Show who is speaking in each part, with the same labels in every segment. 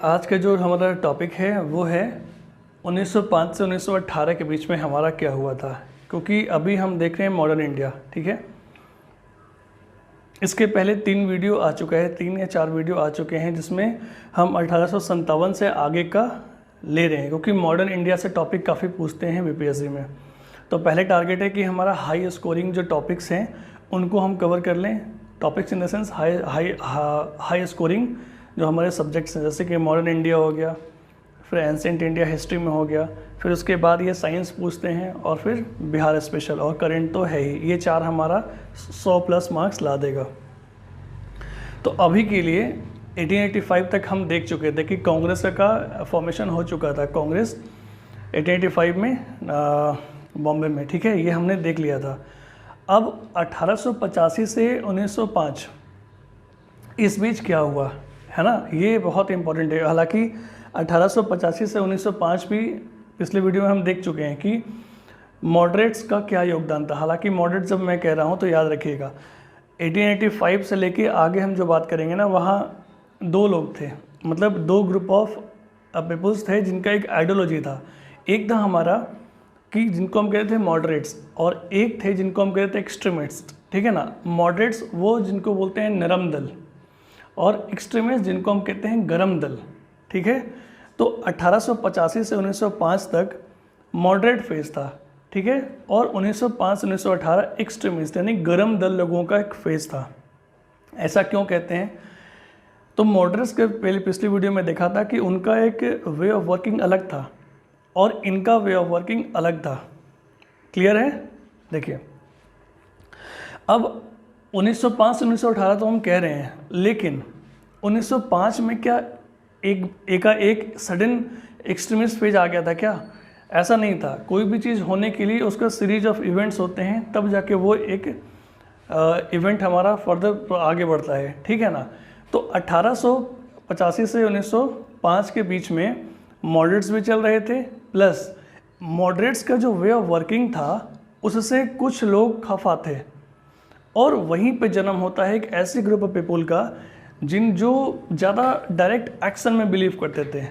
Speaker 1: आज का जो हमारा टॉपिक है वो है 1905 से 1918 के बीच में हमारा क्या हुआ था, क्योंकि अभी हम देख रहे हैं मॉडर्न इंडिया। ठीक है, इसके पहले 3 वीडियो आ चुका है, 3 या 4 वीडियो आ चुके हैं जिसमें हम 1857 से आगे का ले रहे हैं, क्योंकि मॉडर्न इंडिया से टॉपिक काफ़ी पूछते हैं बीपीएससी में। तो पहले टारगेट है कि हमारा हाई स्कोरिंग जो टॉपिक्स हैं उनको हम कवर कर लें। Topics in the sense high scoring जो हमारे सब्जेक्ट्स हैं, जैसे कि मॉडर्न इंडिया हो गया, फिर एंशिएंट इंडिया हिस्ट्री में हो गया, फिर उसके बाद ये साइंस पूछते हैं, और फिर बिहार स्पेशल और करंट तो है ही। ये 4 हमारा 100+ मार्क्स ला देगा। तो अभी के लिए 1885 तक हम देख चुके थे कि कांग्रेस का फॉर्मेशन हो चुका था। कांग्रेस 1885 में बॉम्बे में, ठीक है, ये हमने देख लिया था। अब 1885 से 1905 इस बीच क्या हुआ है ना, ये बहुत इंपॉर्टेंट है। हालांकि 1885 से 1905 भी पिछले वीडियो में हम देख चुके हैं कि मॉडरेट्स का क्या योगदान था। हालांकि मॉडरेट जब मैं कह रहा हूँ तो याद रखिएगा 1885 से लेके आगे हम जो बात करेंगे ना, वहाँ 2 लोग थे, मतलब 2 ग्रुप ऑफ पीपल्स थे जिनका एक आइडियोलॉजी था। एक था हमारा कि जिनको हम कहते थे मॉडरेट्स, और एक थे जिनको हम कहते थे एक्सट्रीमिस्ट। ठीक है ना, मॉडरेट्स वो जिनको बोलते हैं नरम दल, और एक्सट्रीमिस्ट जिनको हम कहते हैं गरम दल। ठीक है, तो 1885 से 1905 तक मॉडरेट फेज था, ठीक है, और 1905 से 1918 एक्सट्रीमिस्ट यानी गरम दल लोगों का एक फेज था। ऐसा क्यों कहते हैं? तो मॉडरेट्स के पहले पिछली वीडियो में देखा था कि उनका एक वे ऑफ वर्किंग अलग था और इनका वे ऑफ वर्किंग अलग था। क्लियर है? देखिए, अब 1905 से 1918 तो हम कह रहे हैं, लेकिन 1905 में क्या एक सडन एक्सट्रीमिस्ट फेज आ गया था क्या? ऐसा नहीं था। कोई भी चीज़ होने के लिए उसका सीरीज ऑफ इवेंट्स होते हैं, तब जाके वो एक इवेंट हमारा फर्दर आगे बढ़ता है। ठीक है ना, तो 1885 से 1905 के बीच में मॉडरेट्स भी चल रहे थे, प्लस मॉडरेट्स का जो वे ऑफ वर्किंग था उससे कुछ लोग खफा थे, और वहीं पे जन्म होता है एक ऐसे ग्रुप ऑफ पीपल का जो ज़्यादा डायरेक्ट एक्शन में बिलीव करते थे,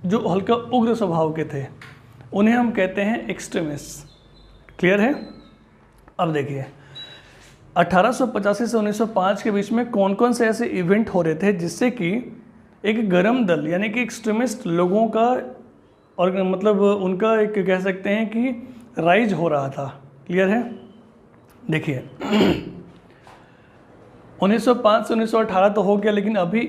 Speaker 1: जो हल्का उग्र स्वभाव के थे। उन्हें हम कहते हैं एक्सट्रीमिस्ट। क्लियर है? अब देखिए 1885 से 1905 के बीच में कौन कौन से ऐसे इवेंट हो रहे थे जिससे कि एक गरम दल यानी कि एक्सट्रीमिस्ट लोगों का, और मतलब उनका एक कह सकते हैं कि राइज हो रहा था। क्लियर है? देखिए 1905 से 1918 तो हो गया, लेकिन अभी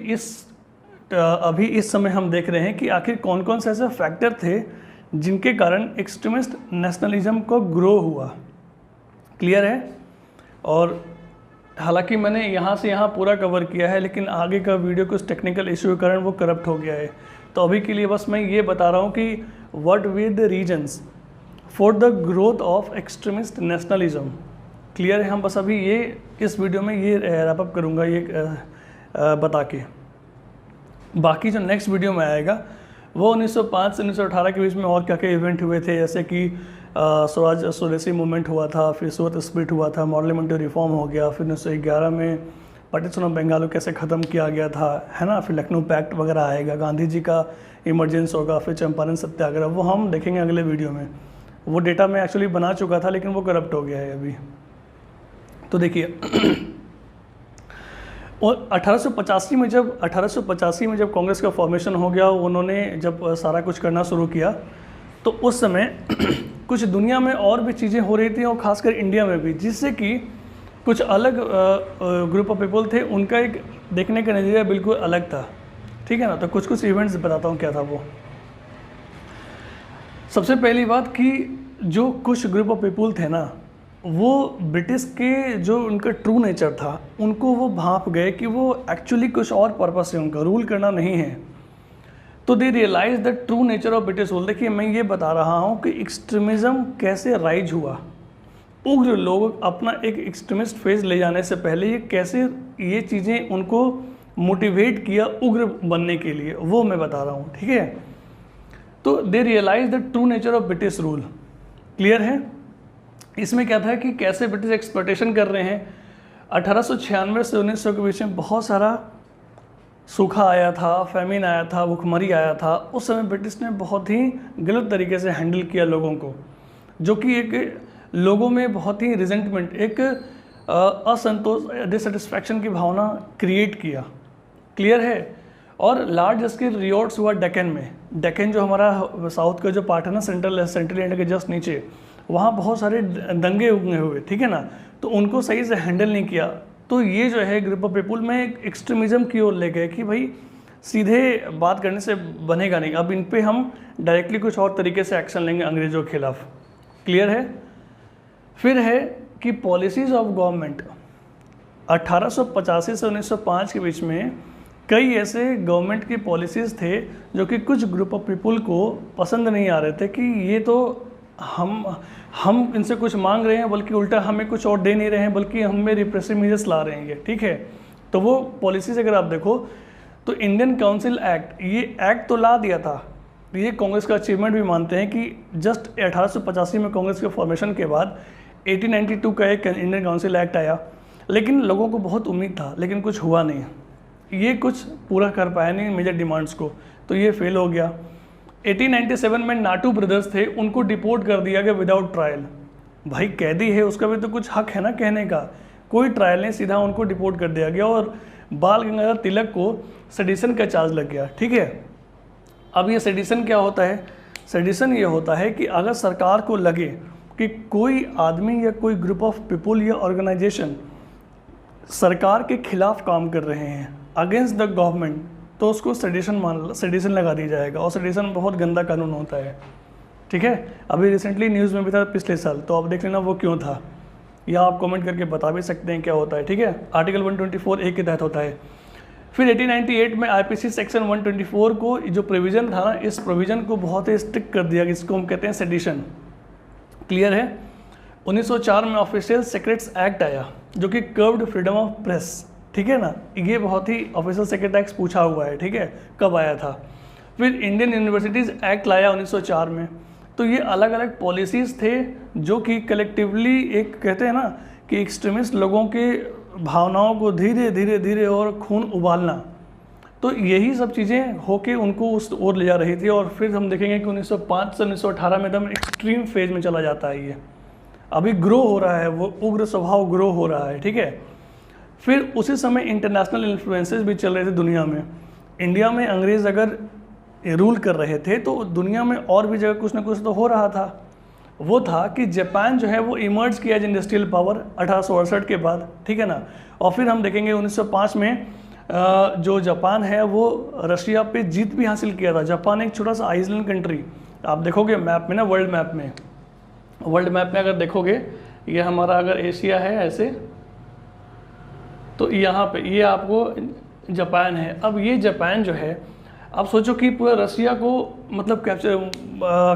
Speaker 1: इस समय हम देख रहे हैं कि आखिर कौन कौन से ऐसे फैक्टर थे जिनके कारण एक्सट्रीमिस्ट नेशनलिज्म को ग्रो हुआ। क्लियर है? और हालांकि मैंने यहाँ से यहाँ पूरा कवर किया है, लेकिन आगे का वीडियो कुछ टेक्निकल इशू के कारण वो करप्ट हो गया है। तो अभी के लिए बस मैं ये बता रहा हूँ कि what were the reasons for the growth of extremist nationalism. Clear है? हम बस अभी ये इस वीडियो में ये रैप अप करूँगा ये बता के। बाकी जो नेक्स्ट वीडियो में आएगा वो 1905 से 1918 के बीच में और क्या क्या इवेंट हुए थे, जैसे कि स्वदेशी मूवमेंट हुआ था, फिर सूरत स्प्लिट हुआ था, पार्लियामेंट्री रिफॉर्म हो गया, फिर 1911 में पार्टीशन ऑफ बंगाल को कैसे ख़त्म किया गया था, है ना, फिर लखनऊ पैक्ट वगैरह आएगा, गांधी जी का इमरजेंस होगा, फिर चंपारण सत्याग्रह, वो हम देखेंगे अगले वीडियो में। वो डेटा मैं एक्चुअली बना चुका था, लेकिन वो करप्ट हो गया है अभी। तो देखिए और 1885 में जब कांग्रेस का फॉर्मेशन हो गया, उन्होंने जब सारा कुछ करना शुरू किया, तो उस समय कुछ दुनिया में और भी चीज़ें हो रही थी, और ख़ासकर इंडिया में भी, जिससे कि कुछ अलग ग्रुप ऑफ पीपल थे, उनका एक देखने का नज़रिया बिल्कुल अलग था। ठीक है ना, तो कुछ इवेंट्स बताता हूँ क्या था वो। सबसे पहली बात कि जो कुछ ग्रुप ऑफ पीपल थे ना, वो ब्रिटिश के जो उनका ट्रू नेचर था उनको वो भांप गए कि वो एक्चुअली कुछ और पर्पस है, उनका रूल करना नहीं है। तो they realize the true nature of British rule. देखिए मैं ये बता रहा हूँ कि एक्सट्रीमिज़म कैसे राइज हुआ। उग्र लोग अपना एक एक्सट्रीमिस्ट फेज ले जाने से पहले ये कैसे ये चीज़ें उनको मोटिवेट किया उग्र बनने के लिए, वो मैं बता रहा हूँ। ठीक है, तो they realize the true nature of British rule. Clear है? इसमें क्या था कि कैसे ब्रिटिश एक्सप्लॉयटेशन कर रहे हैं। 1896 से 1900 के बीच में बहुत सारा सूखा आया था, फैमिन आया था, भुखमरी आया था, उस समय ब्रिटिश ने बहुत ही गलत तरीके से हैंडल किया लोगों को, जो कि एक लोगों में बहुत ही रिजेंटमेंट, एक असंतोष, डिससेटिस्फैक्शन की भावना क्रिएट किया। क्लियर है। और लार्ज स्केल रिवॉर्ड्स हुआ डेक्कन में। डेक्कन जो हमारा साउथ का जो पार्ट है ना, सेंट्रल इंडिया के जस्ट नीचे, वहाँ बहुत सारे दंगे उगने हुए, ठीक है ना, तो उनको सही से हैंडल नहीं किया। तो ये जो है ग्रुप ऑफ पीपुल में एक एक्सट्रीमिज़म की ओर ले गए कि भाई सीधे बात करने से बनेगा नहीं, अब इन पे हम डायरेक्टली कुछ और तरीके से एक्शन लेंगे अंग्रेज़ों के खिलाफ। क्लियर है। फिर है कि पॉलिसीज़ ऑफ गवर्नमेंट 1885 से 1905 के बीच में कई ऐसे गवर्नमेंट की पॉलिसीज़ थे जो कि कुछ ग्रुप ऑफ पीपुल को पसंद नहीं आ रहे थे कि ये तो हम इनसे कुछ मांग रहे हैं, बल्कि उल्टा हमें कुछ और दे नहीं रहे हैं, बल्कि हमें रिप्रेसिव मेजर्स ला रहे हैं ये, ठीक है। तो वो पॉलिसीज़ अगर आप देखो तो इंडियन काउंसिल एक्ट, ये एक्ट तो ला दिया था, ये कांग्रेस का अचीवमेंट भी मानते हैं कि जस्ट 1885 में कांग्रेस के फॉर्मेशन के बाद 1892 का एक इंडियन काउंसिल एक्ट आया, लेकिन लोगों को बहुत उम्मीद था, लेकिन कुछ हुआ नहीं, ये कुछ पूरा कर पाया नहीं मेजर डिमांड्स को, तो ये फेल हो गया। 1897 में नाटू ब्रदर्स थे, उनको डिपोर्ट कर दिया गया विदाउट ट्रायल। भाई कैदी है, उसका भी तो कुछ हक है ना कहने का, कोई ट्रायल नहीं, सीधा उनको डिपोर्ट कर दिया गया। और बाल गंगाधर तिलक को सेडिशन का चार्ज लग गया, ठीक है। अब ये सेडिशन क्या होता है? सेडिशन ये होता है कि अगर सरकार को लगे कि कोई आदमी या कोई ग्रुप ऑफ पीपुल या ऑर्गेनाइजेशन सरकार के खिलाफ काम कर रहे हैं, अगेंस्ट द गवर्नमेंट, तो उसको सेडिशन लगा दिया जाएगा। और सेडिशन बहुत गंदा कानून होता है, ठीक है। अभी रिसेंटली न्यूज़ में भी था पिछले साल, तो आप देख लेना वो क्यों था, या आप कमेंट करके बता भी सकते हैं क्या होता है, ठीक है। आर्टिकल 124A के तहत होता है। फिर 1898 में आईपीसी सेक्शन 124 को जो प्रोविज़न था ना, इस प्रोविज़न को बहुत ही स्ट्रिक्ट कर दिया, इसको हम कहते हैं सेडिशन। क्लियर है। 1904 में ऑफिशियल सेक्रेट्स एक्ट आया, जो कि कर्व्ड फ्रीडम ऑफ प्रेस, ठीक है ना, ये बहुत ही ऑफिशियल सेक्रेट एक्ट पूछा हुआ है, ठीक है, कब आया था। फिर इंडियन यूनिवर्सिटीज़ एक्ट लाया 1904 में। तो ये अलग अलग पॉलिसीज़ थे जो कि कलेक्टिवली एक कहते हैं ना कि एक्सट्रीमिस्ट लोगों के भावनाओं को धीरे धीरे धीरे और खून उबालना, तो यही सब चीज़ें होके उनको उस ओर ले जा रही थी। और फिर हम देखेंगे कि 1905 से 1918 में एकदम एक्सट्रीम फेज में चला जाता है, ये अभी ग्रो हो रहा है, वो उग्र स्वभाव ग्रो हो रहा है, ठीक है। फिर उसी समय इंटरनेशनल इन्फ्लुएंसेस भी चल रहे थे दुनिया में। इंडिया में अंग्रेज़ अगर रूल कर रहे थे तो दुनिया में और भी जगह कुछ ना कुछ तो हो रहा था। वो था कि जापान जो है वो इमर्ज किया एज इंडस्ट्रियल पावर 1868 के बाद, ठीक है ना। और फिर हम देखेंगे 1905 में जो जापान है वो रशिया पे जीत भी हासिल किया था। जापान एक छोटा सा आइसलैंड कंट्री, आप देखोगे मैप में ना, वर्ल्ड मैप में अगर देखोगे, ये हमारा अगर एशिया है ऐसे, तो यहाँ पे ये आपको जापान है। अब ये जापान जो है, आप सोचो कि पूरा रशिया को मतलब कैप्चर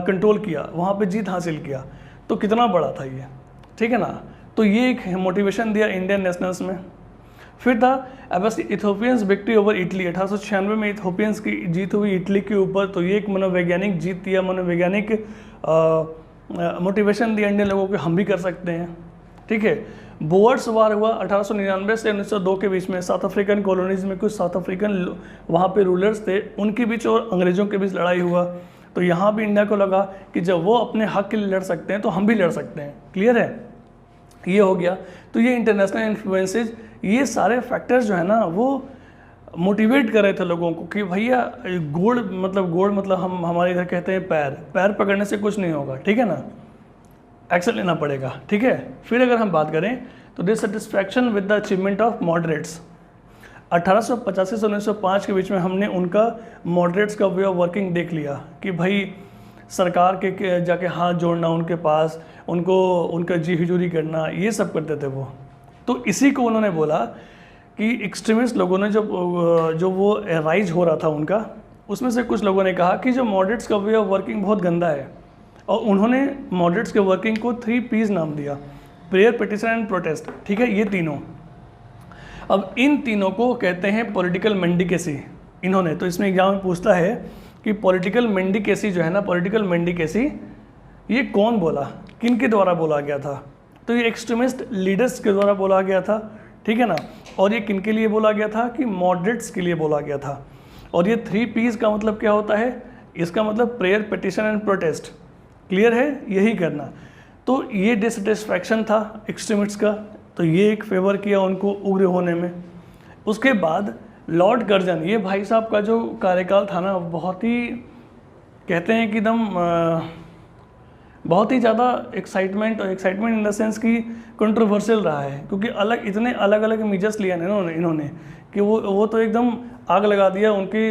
Speaker 1: कंट्रोल किया, वहाँ पे जीत हासिल किया, तो कितना बड़ा था ये, ठीक है ना। तो ये एक मोटिवेशन दिया इंडियन नेशनल्स में। फिर था अब इथोपियंस विक्ट्री ओवर इटली, 1896 में इथोपियंस की जीत हुई इटली के ऊपर। तो ये एक मनोवैज्ञानिक जीत दिया, मनोवैज्ञानिक मोटिवेशन दिया इंडियन लोगों को, हम भी कर सकते हैं, ठीक है। बोअर्स वार हुआ 1899 से 1902 के बीच में। साउथ अफ्रीकन कॉलोनीज में कुछ साउथ अफ्रीकन वहाँ पे रूलर्स थे, उनके बीच और अंग्रेज़ों के बीच लड़ाई हुआ। तो यहाँ भी इंडिया को लगा कि जब वो अपने हक के लिए लड़ सकते हैं तो हम भी लड़ सकते हैं। क्लियर है, ये हो गया। तो ये इंटरनेशनल इन्फ्लुएंसेज, ये सारे फैक्टर्स जो है ना वो मोटिवेट कर रहे थे लोगों को कि भैया गोड़ मतलब हम हमारे इधर कहते हैं पैर पकड़ने से कुछ नहीं होगा, ठीक है ना, एक्शन लेना पड़ेगा, ठीक है। फिर अगर हम बात करें तो dissatisfaction with the achievement of moderates, 1885 से 1905 के बीच में हमने उनका मॉडरेट्स का वे ऑफ वर्किंग देख लिया कि भाई सरकार के जाके हाथ जोड़ना उनके पास, उनको उनका जी हुजूरी करना, ये सब करते थे वो। तो इसी को उन्होंने बोला कि एक्सट्रीमिस्ट लोगों ने जो वो राइज हो रहा था उनका, उसमें से कुछ लोगों ने कहा कि जो मॉडरेट्स का वे ऑफ वर्किंग बहुत गंदा है, और उन्होंने मॉडरेट्स के वर्किंग को 3 P's नाम दिया, प्रेयर, पिटिशन एंड प्रोटेस्ट, ठीक है, ये तीनों। अब इन तीनों को कहते हैं पॉलिटिकल मेंडिकेसी इन्होंने। तो इसमें एग्जाम में पूछता है कि पॉलिटिकल मेंडिकेसी जो है ना, पॉलिटिकल मेंडिकेसी ये कौन बोला, किन के द्वारा बोला गया था? तो ये एक्सट्रीमिस्ट लीडर्स के द्वारा बोला गया था, ठीक है ना। और ये किन के लिए बोला गया था कि मॉडरेट्स के लिए बोला गया था। और ये 3 P's का मतलब क्या होता है, इसका मतलब prayer, petition and protest. Clear है, यही करना। तो ये डिससेटिस्फैक्शन था एक्सट्रीमिस्ट्स का, तो ये एक फेवर किया उनको उग्र होने में। उसके बाद लॉर्ड कर्जन, ये भाई साहब का जो कार्यकाल था ना, बहुत ही कहते हैं कि एकदम बहुत ही ज़्यादा एक्साइटमेंट इन द सेंस कि कंट्रोवर्शियल रहा है, क्योंकि इतने अलग अलग मेजर्स लिए हैं इन्होंने कि वो तो एकदम आग लगा दिया उनके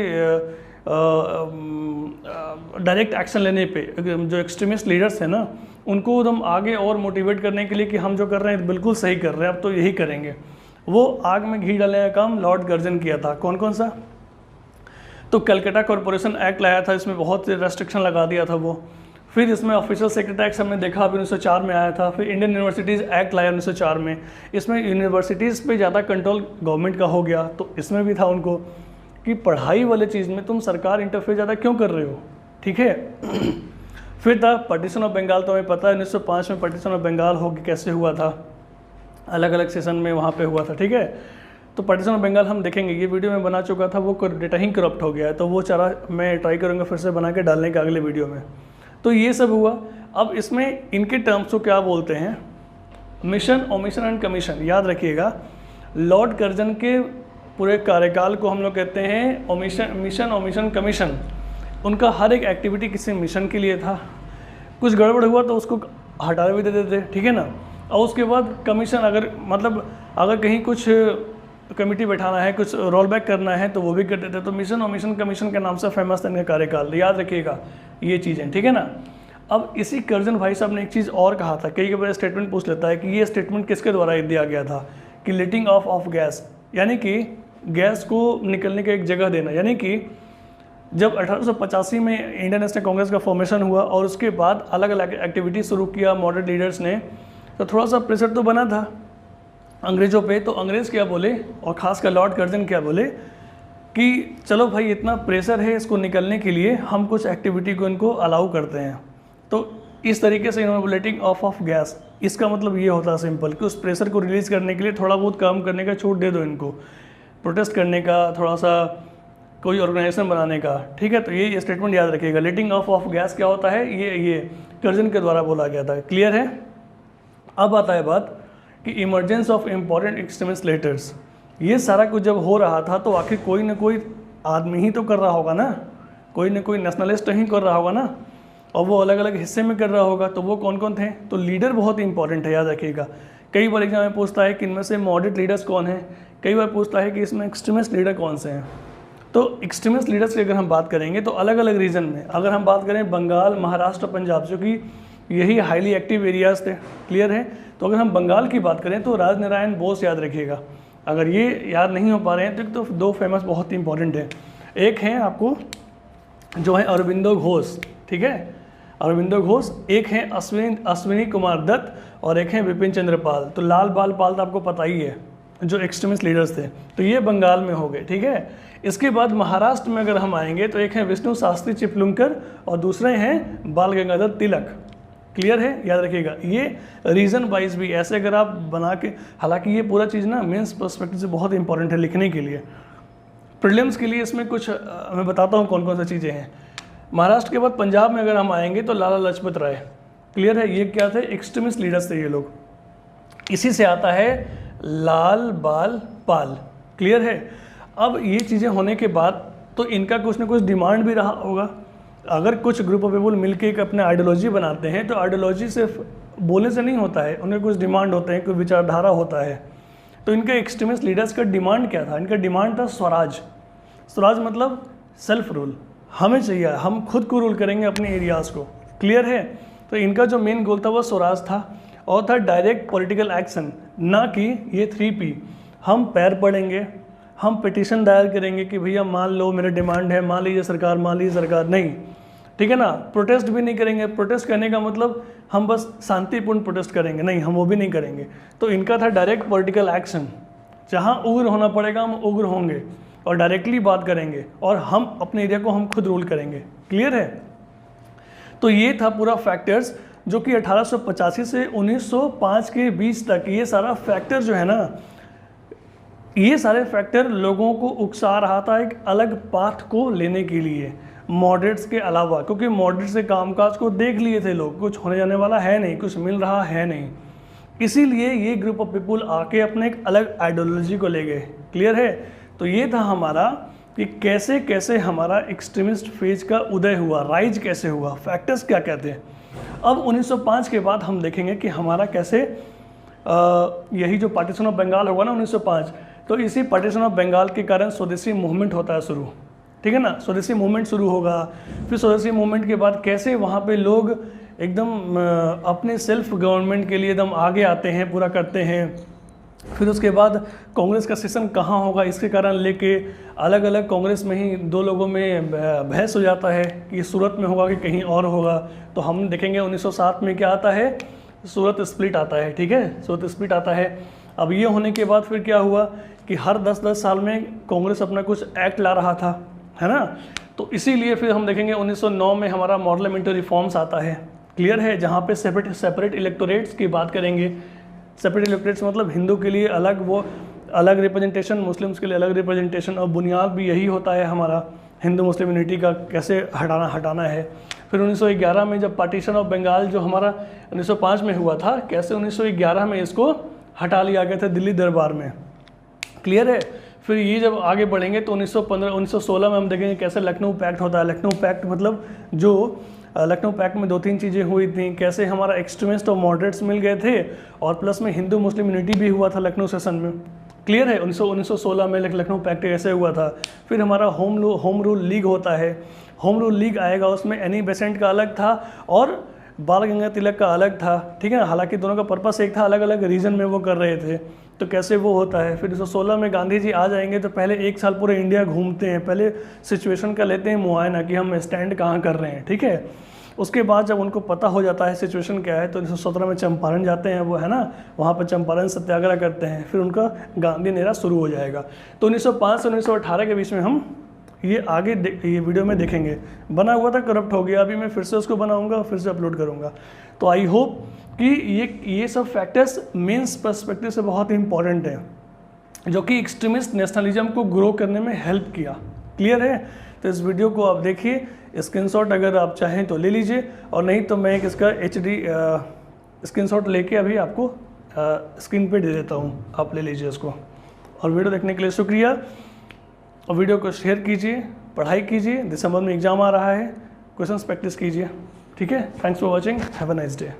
Speaker 1: डायरेक्ट एक्शन लेने पे। जो एक्सट्रीमिस्ट लीडर्स हैं ना, उनको एकदम आगे और मोटिवेट करने के लिए कि हम जो कर रहे हैं बिल्कुल सही कर रहे हैं, अब तो यही करेंगे। वो आग में घी डालने का काम लॉर्ड कर्जन किया था। कौन कौन सा? तो कलकत्ता कॉरपोरेशन एक्ट लाया था, इसमें बहुत से रेस्ट्रिक्शन लगा दिया था वो। फिर इसमें ऑफिशियल सेक्रेटरी एक्ट हमने देखा अभी 1904 में आया था। फिर इंडियन यूनिवर्सिटीज़ एक्ट लाया 1904 में, इसमें यूनिवर्सिटीज़ पे ज़्यादा कंट्रोल गवर्नमेंट का हो गया। तो इसमें भी था उनको कि पढ़ाई वाले चीज़ में तुम सरकार इंटरफेयर ज़्यादा क्यों कर रहे हो, ठीक है। फिर था पार्टीशन ऑफ बंगाल, तो हमें पता है 1905 में पार्टीशन ऑफ बंगाल हो गया, कैसे हुआ था, अलग अलग सेशन में वहाँ पे हुआ था, ठीक है। तो पार्टीशन ऑफ बंगाल हम देखेंगे, ये वीडियो में बना चुका था, वो डेटा ही करप्ट हो गया है, तो वो चारा मैं ट्राई करूँगा फिर से बना के डालने का अगले वीडियो में। तो ये सब हुआ। अब इसमें इनके टर्म्स को क्या बोलते हैं, मिशन, ओमिशन एंड कमीशन। याद रखिएगा, लॉर्ड कर्जन के पूरे कार्यकाल को हम लोग कहते हैं मिशन, ओमिशन, कमीशन। उनका हर एक एक्टिविटी किसी मिशन के लिए था, कुछ गड़बड़ हुआ तो उसको हटा भी दे देते, ठीक है ना। और उसके बाद कमीशन, अगर कहीं कुछ कमेटी बैठाना है, कुछ रोल बैक करना है तो वो भी कर देते। तो मिशन, ओमिशन, कमीशन के नाम से फेमस था इनका कार्यकाल। याद रखिएगा ये चीज़ें, ठीक है ना। अब इसी कर्जन भाई साहब ने एक चीज़ और कहा था, कई बार स्टेटमेंट पूछ लेता है कि ये स्टेटमेंट किसके द्वारा दिया गया था, कि लेटिंग ऑफ गैस, यानी कि गैस को निकलने का एक जगह देना। यानी कि जब 1885 में इंडियन नेशनल कांग्रेस का फॉर्मेशन हुआ और उसके बाद अलग अलग एक्टिविटी शुरू किया मॉडरेट लीडर्स ने, तो थोड़ा सा प्रेशर तो बना था अंग्रेज़ों पे। तो अंग्रेज़ क्या बोले, और ख़ासकर लॉर्ड कर्जन क्या बोले कि चलो भाई इतना प्रेशर है इसको निकलने के लिए, हम कुछ एक्टिविटी को इनको अलाउ करते हैं। तो इस तरीके से इन्होंने लेटिंग ऑफ गैस, इसका मतलब ये होता है सिंपल कि उस प्रेशर को रिलीज़ करने के लिए थोड़ा बहुत काम करने का छूट दे दो इनको, प्रोटेस्ट करने का, थोड़ा सा कोई ऑर्गेनाइजेशन बनाने का, ठीक है। तो ये स्टेटमेंट याद रखिएगा, लेटिंग ऑफ गैस क्या होता है, ये कर्जन के द्वारा बोला गया था। क्लियर है। अब आता है बात कि emergence of important extremist letters. ये सारा कुछ जब हो रहा था तो आखिर कोई ना कोई आदमी ही तो कर रहा होगा ना, कोई ना कोई नेशनलिस्ट ही कर रहा होगा ना, और वो अलग अलग हिस्से में कर रहा होगा। तो वो कौन कौन थे, तो लीडर बहुत इंपॉर्टेंट है, याद रखिएगा। कई बार एग्जाम में पूछता है कि इनमें से मॉडरेट लीडर्स कौन हैं, कई बार पूछता है कि इसमें एक्सट्रीमिस्ट लीडर कौन से हैं। तो एक्सट्रीमिस्ट लीडर्स की अगर हम बात करेंगे तो अलग अलग रीजन में, अगर हम बात करें बंगाल, महाराष्ट्र, पंजाब, जो कि यही हाईली एक्टिव एरियाज थे। क्लियर है। तो अगर हम बंगाल की बात करें तो राजनारायण बोस याद रखिएगा। अगर ये याद नहीं हो पा रहे हैं तो दो फेमस बहुत ही इंपॉर्टेंट है। एक हैं आपको जो है अरविंदो घोष, ठीक है, अरविंदो घोष। एक हैं अश्विनी कुमार दत्त और एक हैं विपिन चंद्र पाल। तो लाल बाल पाल तो आपको पता ही है, जो एक्सट्रीमिस्ट लीडर्स थे। तो ये बंगाल में हो गए, ठीक है। इसके बाद महाराष्ट्र में अगर हम आएंगे तो एक हैं विष्णु शास्त्री चिपलुंकर और दूसरे हैं बाल गंगाधर तिलक। क्लियर है, याद रखिएगा। ये रीजन वाइज भी ऐसे अगर आप बना के, हालांकि ये पूरा चीज़ ना मेंस पर्सपेक्टिव से बहुत इंपॉर्टेंट है लिखने के लिए, प्रीलिम्स के लिए इसमें कुछ मैं बताता हूँ कौन कौन सी चीज़ें हैं। महाराष्ट्र के बाद पंजाब में अगर हम आएंगे तो लाला लाजपत राय। क्लियर है, ये क्या थे, एक्सट्रीमिस्ट लीडर्स थे ये लोग। इसी से आता है लाल बाल पाल। क्लियर है। अब ये चीज़ें होने के बाद तो इनका कुछ ना कुछ डिमांड भी रहा होगा। अगर कुछ ग्रुप ऑफ पीपल मिलके एक अपने आइडियोलॉजी बनाते हैं तो आइडियोलॉजी सिर्फ बोलने से नहीं होता है, उनके कुछ डिमांड होते हैं, कोई विचारधारा होता है। तो इनके एक्सट्रीमिस्ट लीडर्स का डिमांड क्या था, इनका डिमांड था स्वराज। स्वराज मतलब सेल्फ रूल, हमें चाहिए, हम खुद को रूल करेंगे अपने एरियाज़ को। क्लियर है। तो इनका जो मेन गोल था वो स्वराज था और था डायरेक्ट पॉलिटिकल एक्शन, ना कि ये 3P। हम पैर पड़ेंगे, हम पिटीशन दायर करेंगे कि भैया मान लो मेरा डिमांड है, मान लीजिए सरकार, नहीं, ठीक है ना। प्रोटेस्ट भी नहीं करेंगे, प्रोटेस्ट करने का मतलब हम बस शांतिपूर्ण प्रोटेस्ट करेंगे, नहीं, हम वो भी नहीं करेंगे। तो इनका था डायरेक्ट पॉलिटिकल एक्शन, जहाँ उग्र होना पड़ेगा हम उग्र होंगे और डायरेक्टली बात करेंगे और हम अपने एरिया को हम खुद रूल करेंगे। क्लियर है। तो ये था पूरा फैक्टर्स जो कि 1885 से 1905 के बीच तक ये सारा फैक्टर जो है ना ये सारे फैक्टर लोगों को उकसा रहा था एक अलग पाथ को लेने के लिए मॉडरेट्स के अलावा, क्योंकि मॉडरेट्स के कामकाज को देख लिए थे लोग, कुछ होने जाने वाला है नहीं, कुछ मिल रहा है नहीं, इसीलिए ये ग्रुप ऑफ पीपुल आके अपने एक अलग आइडियोलॉजी को ले गए। क्लियर है? तो ये था हमारा कि कैसे कैसे हमारा एक्सट्रीमिस्ट फेज का उदय हुआ, राइज कैसे हुआ, फैक्टर्स क्या कहते हैं। अब 1905 के बाद हम देखेंगे कि हमारा कैसे यही जो पार्टीशन ऑफ बंगाल होगा ना 1905, तो इसी पार्टीशन ऑफ बंगाल के कारण स्वदेशी मूवमेंट होता है शुरू, ठीक है ना। स्वदेशी मूवमेंट शुरू होगा, फिर स्वदेशी मूवमेंट के बाद कैसे वहाँ पे लोग एकदम अपने सेल्फ गवर्नमेंट के लिए एकदम आगे आते हैं, पूरा करते हैं। फिर उसके बाद कांग्रेस का सेशन कहाँ होगा इसके कारण लेके अलग अलग कांग्रेस में ही दो लोगों में बहस हो जाता है कि सूरत में होगा कि कहीं और होगा। तो हम देखेंगे 1907 में क्या आता है, सूरत स्प्लिट आता है, ठीक है, सूरत स्प्लिट आता है। अब ये होने के बाद फिर क्या हुआ कि हर 10-10 साल में कांग्रेस अपना कुछ एक्ट ला रहा था, है ना। तो इसीलिए फिर हम देखेंगे 1909 में हमारा पार्लियामेंट्री रिफॉर्म्स आता है। क्लियर है? जहाँ पे सेपरेट इलेक्टोरेट्स की बात करेंगे। सेपरेट इलेक्टोरेट्स मतलब हिंदू के लिए अलग, वो अलग रिप्रेजेंटेशन, मुस्लिम्स के लिए अलग रिप्रेजेंटेशन, और बुनियाद भी यही होता है हमारा हिंदू मुस्लिम यूनिटी का, कैसे हटाना है। फिर 1911 में जब पार्टीशन ऑफ बंगाल जो हमारा 1905 में हुआ था, कैसे 1911 में इसको हटा लिया गया था दिल्ली दरबार में। क्लियर है? फिर ये जब आगे बढ़ेंगे तो 1916 में हम देखेंगे कैसे लखनऊ पैक्ट होता है। लखनऊ पैक्ट मतलब जो लखनऊ पैक्ट में 2-3 चीज़ें हुई थी, कैसे हमारा एक्सट्रीमिस्ट और मॉडरेट्स मिल गए थे, और प्लस में हिंदू मुस्लिम यूनिटी भी हुआ था लखनऊ सेशन में। क्लियर है? 1916 में लखनऊ पैक्ट ऐसे हुआ था। फिर हमारा होम रूल लीग होता है, होम रूल लीग आएगा, उसमें एनी बेसेंट का अलग था और बाल गंगाधर तिलक का अलग था, ठीक है। हालांकि दोनों का पर्पस एक था, अलग अलग रीजन में वो कर रहे थे, तो कैसे वो होता है। फिर 1916 में गांधी जी आ जाएंगे तो पहले 1 साल पूरे इंडिया घूमते हैं, पहले सिचुएशन का लेते हैं मुआयना कि हम स्टैंड कहाँ कर रहे हैं, ठीक है। उसके बाद जब उनको पता हो जाता है सिचुएशन क्या है, तो 1917 में चंपारण जाते हैं वो, है ना, वहाँ पर चंपारण सत्याग्रह करते हैं, फिर उनका गांधी नेरा शुरू हो जाएगा। तो 1905 से 1918 के बीच में हम ये आगे ये वीडियो में देखेंगे। बना हुआ था, करप्ट हो गया, अभी मैं फिर से उसको बनाऊंगा, फिर से अपलोड करूंगा। तो आई होप कि ये सब फैक्टर्स मेंस पर्सपेक्टिव से बहुत इंपॉर्टेंट है, जो कि एक्सट्रीमिस्ट नेशनलिज्म को ग्रो करने में हेल्प किया। क्लियर है? तो इस वीडियो को आप देखिए, स्क्रीनशॉट अगर आप चाहें तो ले लीजिए, और नहीं तो मैं एक इसका HD स्क्रीनशॉट लेके अभी आपको स्क्रीन पे दे देता हूँ, आप ले लीजिए इसको। और वीडियो देखने के लिए शुक्रिया, और वीडियो को शेयर कीजिए, पढ़ाई कीजिए, दिसंबर में एग्ज़ाम आ रहा है, क्वेश्चंस प्रैक्टिस कीजिए, ठीक है। Thanks for watching, have a nice day.